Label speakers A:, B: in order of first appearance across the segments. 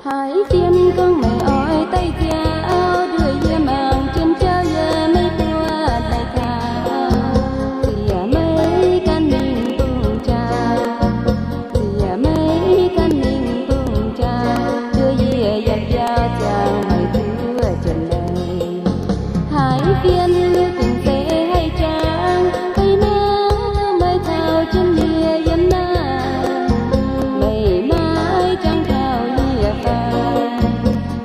A: Hải tiên con mày ỏi tay cháo đưa ye màng trên cháo ye mấy tua tay thao tìa mấy căn ninh bùng cha tìa mấy căn ninh bùng cha đưa ye dập dao chàng mày thưa trần đời hải tiên lưu tình sẽ hay trang cây nắng mây thao trên lia yếm na mây mãi trăng thao lia phai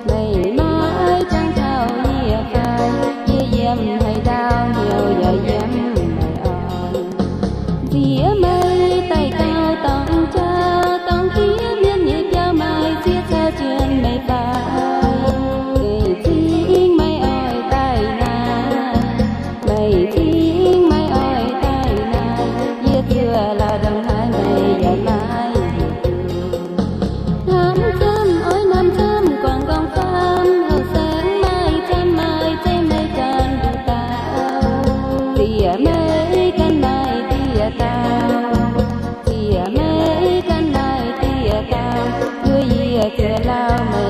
A: mây mãi trăng thao lia phai ye yếm hay đau nhiều giờ yếm mày on dĩa mây tay cao tòng cha tòng kia miên nhịp giao mai xiết xa trên mây phai kể chính mây ỏi tay na mây chính mây ỏi tay na ye thưa là đồng hai mây dài mãi thắm thắm ôi nam thắm còn gong thắm hồng sáng mai thắm mai tay mây tràn đủ tao tìa mấy căn mai tìa tao tìa mấy căn mai tìa tao đưa ye thưa lao